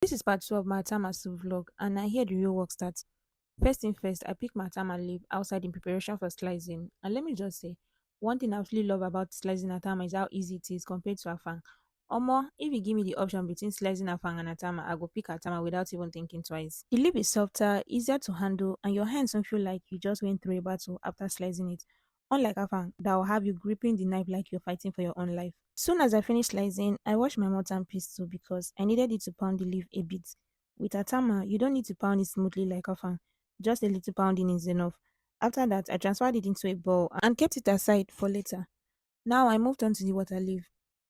This is part 2 of my Atama Soup vlog, and I hear the real work starts. First thing first, I pick my Atama leaf outside in preparation for slicing. And let me just say, one thing I really love about slicing Atama is how easy it is compared to Afang. Omo, if you give me the option between slicing Afang and Atama, I go pick Atama without even thinking twice. The leaf is softer, easier to handle, and your hands don't feel like you just went through a battle after slicing it. Unlike Afang, that will have you gripping the knife like you're fighting for your own life. Soon as I finished slicing, I washed my mortar and pestle because I needed it to pound the leaf a bit. With Atama, you don't need to pound it smoothly like Afang. Just a little pounding is enough. After that, I transferred it into a bowl and kept it aside for later. Now I moved on to the water leaf.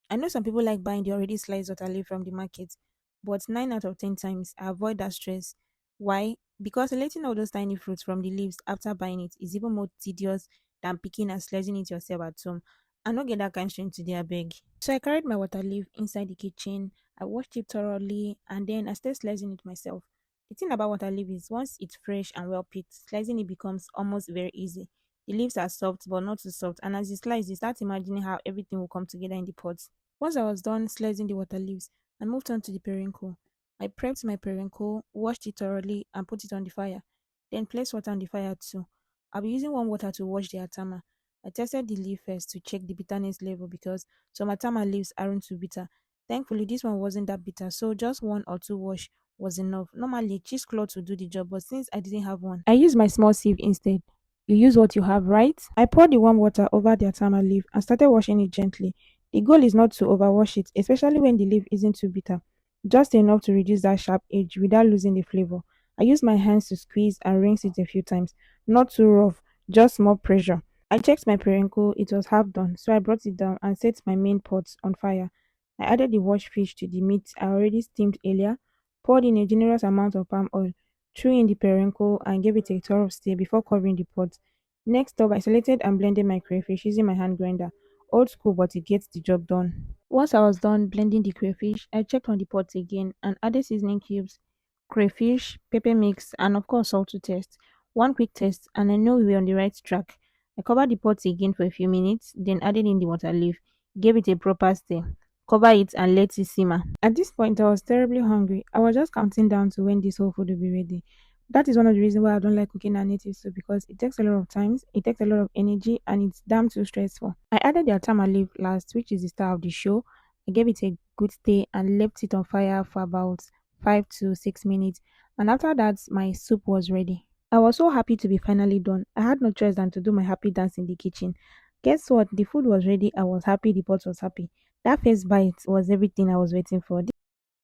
I know some people like buying the already sliced water leaf from the market, but 9 out of 10 times I avoid that stress. Why? Because selecting all those tiny fruits from the leaves after buying it is even more tedious than picking and slicing it yourself at home. I no get that kind strength today, I beg. So I carried my water leaf inside the kitchen. I washed it thoroughly and then I started slicing it myself. The thing about water leaf is once it's fresh and well picked, slicing it becomes almost very easy. The leaves are soft but not too soft, and as you slice, you start imagining how everything will come together in the pot. Once I was done slicing the water leaves, I moved on to the periwinkle. I prepped my periwinkle, washed it thoroughly, and put it on the fire. Then placed water on the fire too. I'll be using warm water to wash the atama. I tested the leaf first to check the bitterness level because some atama leaves aren't too bitter. Thankfully, this one wasn't that bitter, so just one or two wash was enough. Normally, cheesecloth would do the job, but since I didn't have one, I used my small sieve instead. You use what you have, right? I poured the warm water over the atama leaf and started washing it gently. The goal is not to overwash it, especially when the leaf isn't too bitter. Just enough to reduce that sharp edge without losing the flavor. I use my hands to squeeze and rinse it a few times. Not too rough, just more pressure. I checked my periwinkle, it was half done, so I brought it down and set my main pot on fire. I added the washed fish to the meat I already steamed earlier, poured in a generous amount of palm oil, threw in the periwinkle and gave it a thorough stir before covering the pot. Next up, I selected and blended my crayfish using my hand grinder. Old school, but it gets the job done. Once I was done blending the crayfish, I checked on the pot again and added seasoning cubes, crayfish, pepper mix, and of course salt to taste. One quick test, and I know we were on the right track. I covered the pot again for a few minutes, then added in the water leaf, gave it a proper stir, cover it, and let it simmer. At this point, I was terribly hungry. I was just counting down to when this whole food will be ready. That is one of the reasons why I don't like cooking a native soup because it takes a lot of time, it takes a lot of energy, and it's damn too stressful. I added the atama leaf last, which is the star of the show. I gave it a good stir and left it on fire for about 5 to 6 minutes. And after that, my soup was ready. I was so happy to be finally done. I had no choice than to do my happy dance in the kitchen. Guess what? The food was ready. I was happy. The pot was happy. That first bite was everything I was waiting for.